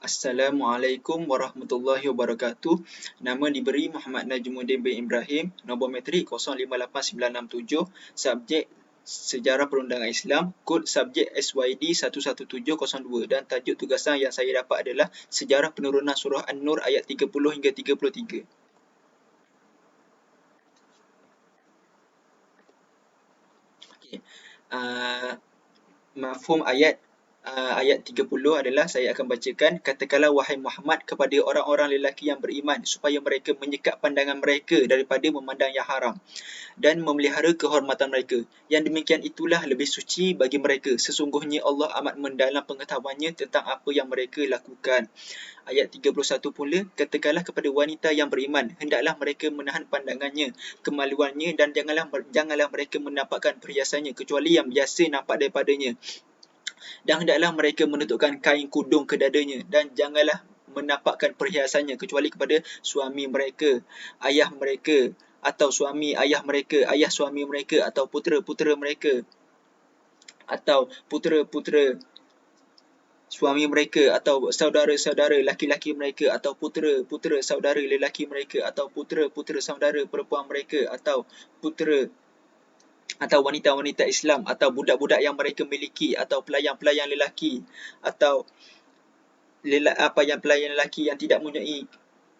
Assalamualaikum warahmatullahi wabarakatuh. Nama diberi Muhammad Najmuddin bin Ibrahim. Nombor matrik 058967. Subjek Sejarah Perundangan Islam. Kod subjek SYD 11702. Dan tajuk tugasan yang saya dapat adalah Sejarah Penurunan Surah An-Nur ayat 30 hingga 33. Okey. Mafhum ayat 30 adalah saya akan bacakan. Katakanlah wahai Muhammad kepada orang-orang lelaki yang beriman supaya mereka menyekat pandangan mereka daripada memandang yang haram dan memelihara kehormatan mereka. Yang demikian itulah lebih suci bagi mereka. Sesungguhnya Allah amat mendalam pengetahuannya tentang apa yang mereka lakukan. Ayat 31 pula, katakanlah kepada wanita yang beriman, hendaklah mereka menahan pandangannya, kemaluannya dan janganlah mereka menampakkan perhiasannya kecuali yang biasa nampak daripadanya. Dan hendaklah mereka menutupkan kain kudung ke dadanya dan janganlah menampakkan perhiasannya kecuali kepada suami mereka, ayah mereka atau suami ayah mereka, ayah suami mereka atau putera-putera mereka atau putera-putera suami mereka atau saudara-saudara laki-laki mereka atau putera-putera saudara lelaki mereka atau putera-putera saudara perempuan mereka atau putera atau wanita-wanita Islam atau budak-budak yang mereka miliki atau pelayan-pelayan lelaki atau pelayan lelaki yang tidak mempunyai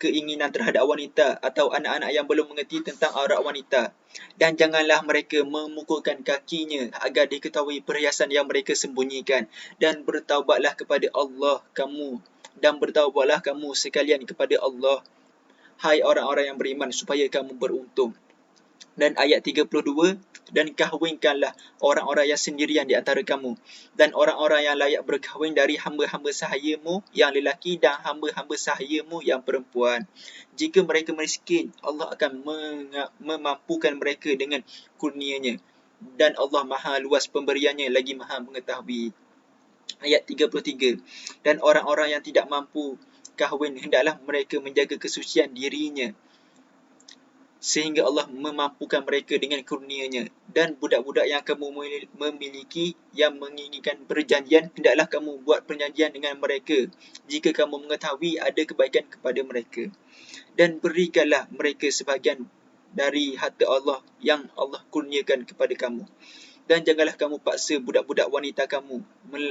keinginan terhadap wanita atau anak-anak yang belum mengerti tentang aurat wanita. Dan janganlah mereka memukulkan kakinya agar diketahui perhiasan yang mereka sembunyikan. Dan bertaubatlah kepada Allah kamu. Dan bertaubatlah kamu sekalian kepada Allah, hai orang-orang yang beriman, supaya kamu beruntung. Dan ayat 32, dan kahwinkanlah orang-orang yang sendirian di antara kamu dan orang-orang yang layak berkahwin dari hamba-hamba sahayamu yang lelaki dan hamba-hamba sahayamu yang perempuan. Jika mereka miskin, Allah akan memampukan mereka dengan kurnianya, dan Allah maha luas pemberiannya lagi maha mengetahui. Ayat 33, dan orang-orang yang tidak mampu kahwin, hendaklah mereka menjaga kesucian dirinya sehingga Allah memampukan mereka dengan kurnia-Nya. Dan budak-budak yang kamu memiliki yang menginginkan perjanjian, hendaklah kamu buat perjanjian dengan mereka jika kamu mengetahui ada kebaikan kepada mereka. Dan berikanlah mereka sebahagian dari harta Allah yang Allah kurniakan kepada kamu. Dan janganlah kamu paksa budak-budak wanita kamu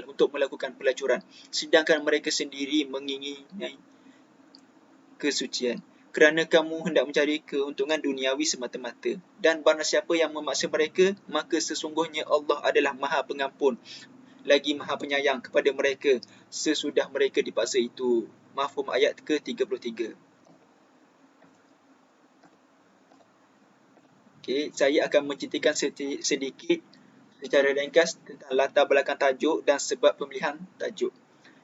untuk melakukan pelacuran, sedangkan mereka sendiri menginginkan kesucian. Kerana kamu hendak mencari keuntungan duniawi semata-mata. Dan barang siapa yang memaksa mereka, maka sesungguhnya Allah adalah maha pengampun lagi maha penyayang kepada mereka sesudah mereka dipaksa itu. Mafhum ayat ke-33. Okey, saya akan menceritakan sedikit secara ringkas tentang latar belakang tajuk dan sebab pemilihan tajuk.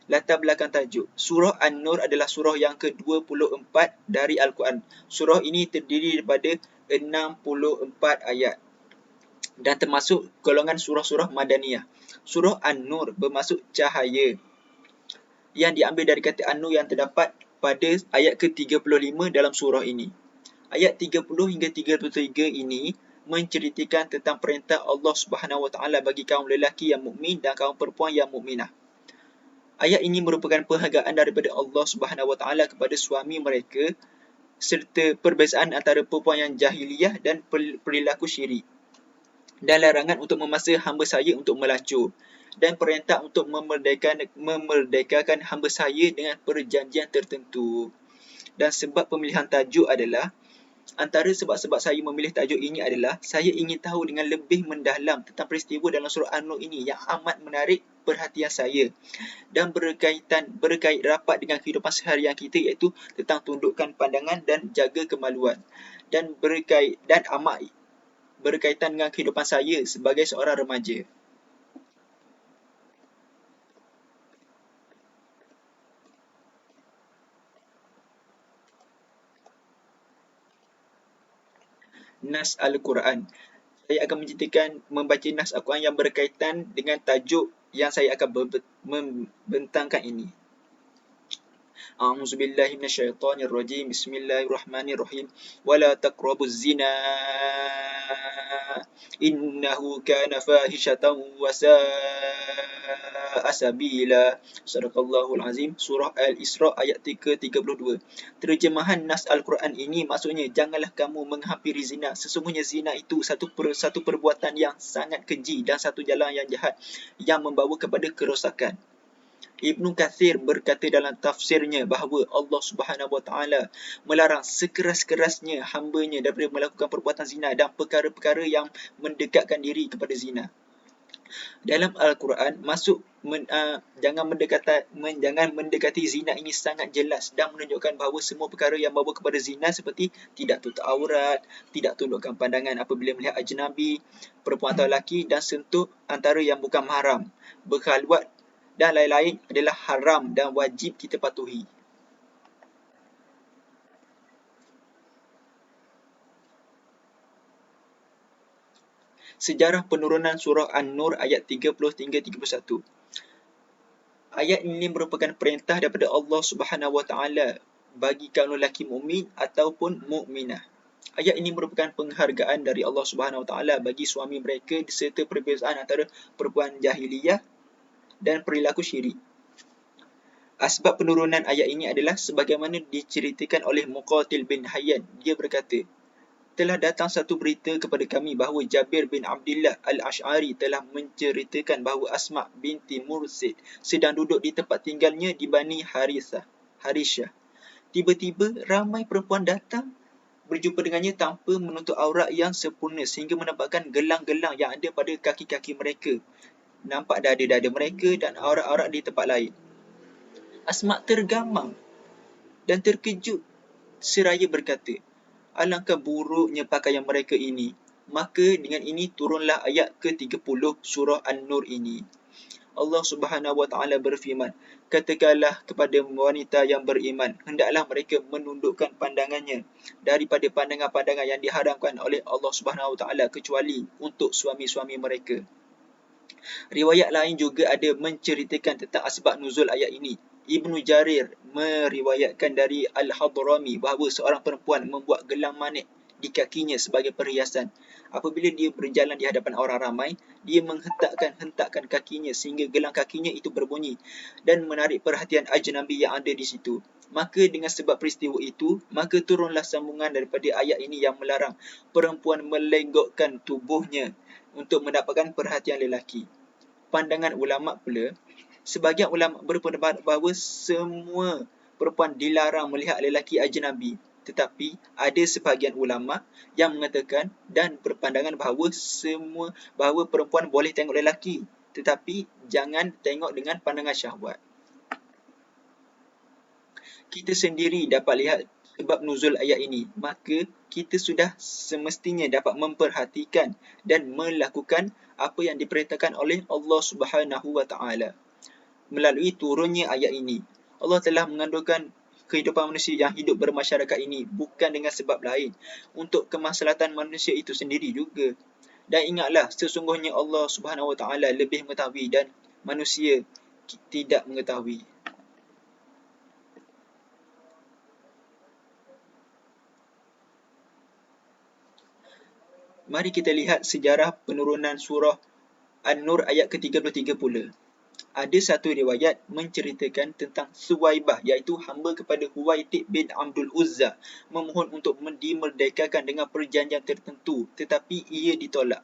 Latar belakang tajuk. Surah An-Nur adalah surah yang ke-24 dari Al-Quran. Surah ini terdiri daripada 64 ayat dan termasuk golongan surah-surah Madaniyah. Surah An-Nur bermaksud cahaya, yang diambil dari kata An-Nur yang terdapat pada ayat ke-35 dalam surah ini. Ayat 30 hingga 33 ini menceritakan tentang perintah Allah Subhanahu Wa Taala bagi kaum lelaki yang mukmin dan kaum perempuan yang mukminah. Ayat ini merupakan penghargaan daripada Allah Subhanahu Wa Taala kepada suami mereka serta perbezaan antara perempuan yang jahiliyah dan perilaku syirik, dan larangan untuk memaksa hamba saya untuk melacur, dan perintah untuk memerdekakan hamba saya dengan perjanjian tertentu. Dan sebab pemilihan tajuk adalah, antara sebab-sebab saya memilih tajuk ini adalah saya ingin tahu dengan lebih mendalam tentang peristiwa dalam surah An-Nur ini yang amat menarik perhatian saya dan berkait rapat dengan kehidupan seharian kita, iaitu tentang tundukkan pandangan dan jaga kemaluan, dan amat berkaitan dengan kehidupan saya sebagai seorang remaja. Nas Al-Quran. Saya akan membaca Nas Al-Quran yang berkaitan dengan tajuk yang saya akan membentangkan ini. A'udzubillahi minasyaitonirrajim. Bismillahirrahmanirrahim. Wala taqrabuz zina innahu kana fahishatan wa sa'a sabila. Sadaqallahul azim. Surah Al-Isra ayat ke-32. Terjemahan nas Al-Quran ini maksudnya, janganlah kamu menghampiri zina. Sesungguhnya zina itu satu perbuatan yang sangat keji dan satu jalan yang jahat yang membawa kepada kerosakan. Ibnu Kathir berkata dalam tafsirnya bahawa Allah Subhanahu Wa Taala melarang sekeras-kerasnya hamba-Nya daripada melakukan perbuatan zina dan perkara-perkara yang mendekatkan diri kepada zina. Dalam Al-Quran, jangan mendekati zina ini sangat jelas dan menunjukkan bahawa semua perkara yang membawa kepada zina seperti tidak tutup aurat, tidak tundukkan pandangan apabila melihat ajnabi, perempuan atau lelaki, dan sentuh antara yang bukan mahram, berkhalwat dan lain-lain adalah haram dan wajib kita patuhi. Sejarah penurunan surah An-Nur ayat 30 hingga 31. Ayat ini merupakan perintah daripada Allah Subhanahu Wa Taala bagi kaum lelaki mukmin ataupun mukminah. Ayat ini merupakan penghargaan dari Allah Subhanahu Wa Taala bagi suami mereka serta perbezaan antara perempuan jahiliyah dan perilaku syirik. Asbab penurunan ayat ini adalah sebagaimana diceritakan oleh Muqatil bin Hayyan. Dia berkata, telah datang satu berita kepada kami bahawa Jabir bin Abdullah Al-Ash'ari telah menceritakan bahawa Asma binti Mursid sedang duduk di tempat tinggalnya di Bani Harishah. Tiba-tiba ramai perempuan datang berjumpa dengannya tanpa menutup aurat yang sempurna sehingga menampakkan gelang-gelang yang ada pada kaki-kaki mereka. Nampak dada-dada mereka dan aurat-aurat di tempat lain. Asma tergamam dan terkejut seraya berkata, alangkah buruknya pakaian mereka ini. Maka dengan ini turunlah ayat ke-30 surah An-Nur ini. Allah Subhanahu Wa Taala berfirman, katakanlah kepada wanita yang beriman, hendaklah mereka menundukkan pandangannya daripada pandangan-pandangan yang diharamkan oleh Allah Subhanahu Wa Taala kecuali untuk suami-suami mereka. Riwayat lain juga ada menceritakan tentang asbab nuzul ayat ini. Ibnu Jarir meriwayatkan dari Al-Hadrami bahawa seorang perempuan membuat gelang manik di kakinya sebagai perhiasan. Apabila dia berjalan di hadapan orang ramai, dia menghentakkan kakinya sehingga gelang kakinya itu berbunyi dan menarik perhatian ajnabi yang ada di situ. Maka dengan sebab peristiwa itu, maka turunlah sambungan daripada ayat ini yang melarang perempuan melenggokkan tubuhnya untuk mendapatkan perhatian lelaki. Pandangan ulama pula, sebahagian ulama berpendapat bahawa semua perempuan dilarang melihat lelaki ajnabi. Tetapi ada sebahagian ulama yang mengatakan dan berpandangan bahawa perempuan boleh tengok lelaki, tetapi jangan tengok dengan pandangan syahwat. Kita sendiri dapat lihat sebab nuzul ayat ini, maka kita sudah semestinya dapat memperhatikan dan melakukan apa yang diperintahkan oleh Allah Subhanahu Wa Taala. Melalui turunnya ayat ini, Allah telah mengandungkan kehidupan manusia yang hidup bermasyarakat ini bukan dengan sebab lain, untuk kemaslahatan manusia itu sendiri juga. Dan ingatlah, sesungguhnya Allah Subhanahu Wa Taala lebih mengetahui dan manusia tidak mengetahui. Mari kita lihat sejarah penurunan surah An-Nur ayat ke-33 pula. Ada satu riwayat menceritakan tentang Suwaibah, iaitu hamba kepada Huwaitib bin Abdul Uzza, memohon untuk dimerdekakan dengan perjanjian tertentu, tetapi ia ditolak.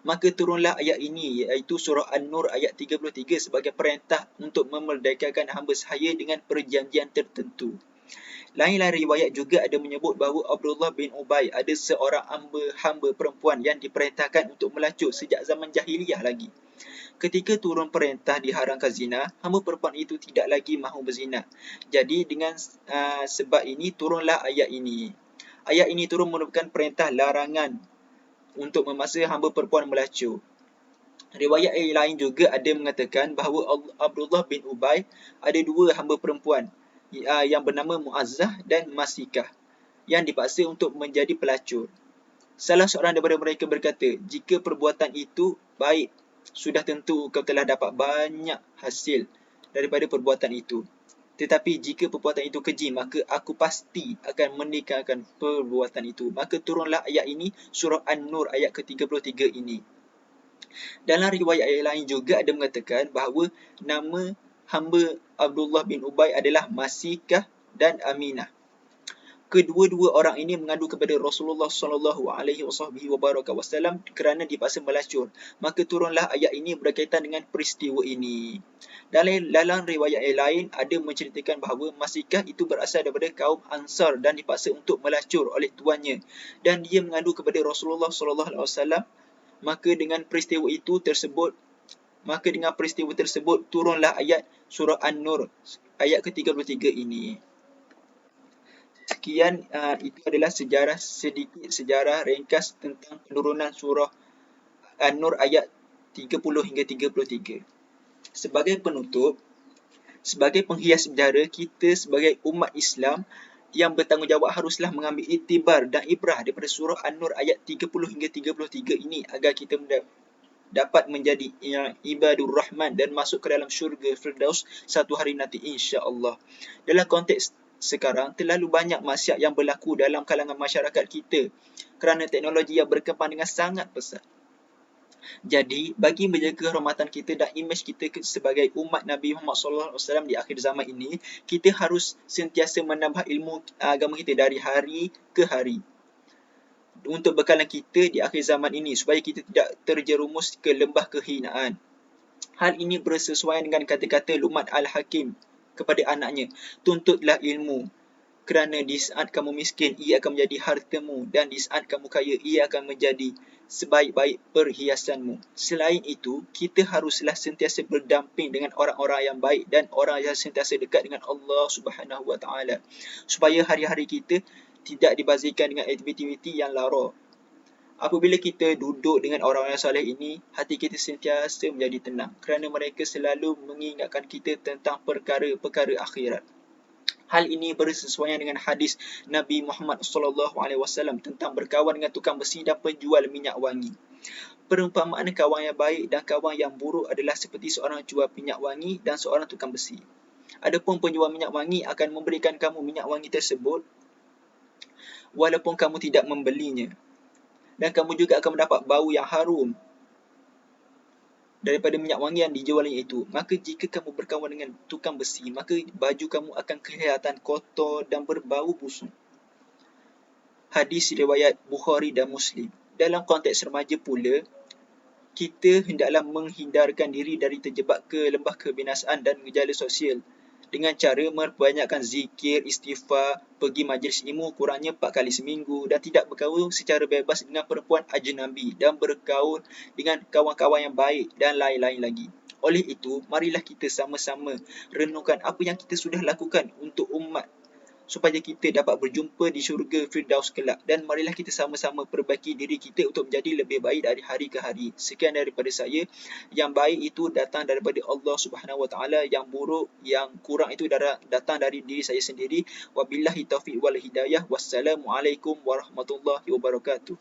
Maka turunlah ayat ini, iaitu surah An-Nur ayat 33 sebagai perintah untuk memerdekakan hamba sahaya dengan perjanjian tertentu. Lain-lain riwayat juga ada menyebut bahawa Abdullah bin Ubay ada seorang hamba perempuan yang diperintahkan untuk melacur sejak zaman jahiliyah lagi. Ketika turun perintah diharamkan zina, hamba perempuan itu tidak lagi mahu berzina. Jadi dengan sebab ini turunlah ayat ini. Ayat ini turun merupakan perintah larangan untuk memaksa hamba perempuan melacur. Riwayat lain juga ada mengatakan bahawa Abdullah bin Ubay ada dua hamba perempuan yang bernama Muazzah dan Masikah yang dipaksa untuk menjadi pelacur. Salah seorang daripada mereka berkata, jika perbuatan itu baik, sudah tentu kau telah dapat banyak hasil daripada perbuatan itu. Tetapi jika perbuatan itu keji, maka aku pasti akan meninggalkan perbuatan itu. Maka turunlah ayat ini, surah An-Nur ayat ke-33 ini. Dalam riwayat yang lain juga ada mengatakan bahawa nama hamba Abdullah bin Ubay adalah Masikah dan Aminah. Kedua-dua orang ini mengadu kepada Rasulullah sallallahu alaihi wasallam kerana dipaksa melacur. Maka turunlah ayat ini berkaitan dengan peristiwa ini. Dalam riwayat yang lain ada menceritakan bahawa Masikah itu berasal daripada kaum Ansar dan dipaksa untuk melacur oleh tuannya, dan dia mengadu kepada Rasulullah sallallahu alaihi wasallam. Maka dengan peristiwa tersebut turunlah ayat surah An-Nur ayat ke-33 ini. Sekian, itu adalah sedikit sejarah ringkas tentang penurunan surah An-Nur ayat 30 hingga 33. Sebagai penutup, sebagai penghias sejarah, kita sebagai umat Islam yang bertanggungjawab haruslah mengambil iktibar dan ibrah daripada surah An-Nur ayat 30 hingga 33 ini agar kita dapat menjadi ibadur rahman dan masuk ke dalam syurga Firdaus satu hari nanti, insya-Allah. Dalam konteks sekarang, terlalu banyak maksiat yang berlaku dalam kalangan masyarakat kita kerana teknologi yang berkembang dengan sangat pesat. Jadi, bagi menjaga kehormatan kita dan imej kita sebagai umat Nabi Muhammad SAW di akhir zaman ini, kita harus sentiasa menambah ilmu agama kita dari hari ke hari untuk bekalan kita di akhir zaman ini, supaya kita tidak terjerumus ke lembah kehinaan. Hal ini bersesuaian dengan kata-kata Luqman Al-Hakim kepada anaknya, tuntutlah ilmu, kerana di saat kamu miskin, ia akan menjadi hartamu, dan di saat kamu kaya, ia akan menjadi sebaik-baik perhiasanmu. Selain itu, kita haruslah sentiasa berdamping dengan orang-orang yang baik dan orang yang sentiasa dekat dengan Allah Subhanahu Wa Taala, supaya hari-hari kita tidak dibazirkan dengan aktiviti yang lara. Apabila kita duduk dengan orang-orang yang soleh ini, hati kita sentiasa menjadi tenang kerana mereka selalu mengingatkan kita tentang perkara-perkara akhirat. Hal ini bersesuaian dengan hadis Nabi Muhammad SAW tentang berkawan dengan tukang besi dan penjual minyak wangi. Perumpamaan kawan yang baik dan kawan yang buruk adalah seperti seorang jual minyak wangi dan seorang tukang besi. Adapun penjual minyak wangi akan memberikan kamu minyak wangi tersebut walaupun kamu tidak membelinya. Dan kamu juga akan mendapat bau yang harum daripada minyak wangi yang dijualnya itu. Maka jika kamu berkawan dengan tukang besi, maka baju kamu akan kelihatan kotor dan berbau busuk. Hadis riwayat Bukhari dan Muslim. Dalam konteks remaja pula, kita hendaklah menghindarkan diri dari terjebak ke lembah kebinasaan dan gejala sosial dengan cara memperbanyakkan zikir, istighfar, pergi majlis ilmu kurangnya 4 kali seminggu dan tidak bergaul secara bebas dengan perempuan ajnabi dan bergaul dengan kawan-kawan yang baik dan lain-lain lagi. Oleh itu, marilah kita sama-sama renungkan apa yang kita sudah lakukan untuk umat supaya kita dapat berjumpa di syurga Firdaus kelak, dan marilah kita sama-sama perbaiki diri kita untuk menjadi lebih baik dari hari ke hari. Sekian daripada saya. Yang baik itu datang daripada Allah Subhanahu Wa Taala, yang buruk, yang kurang itu datang dari diri saya sendiri. Wabillahi taufiq wal hidayah. Wassalamualaikum warahmatullahi wabarakatuh.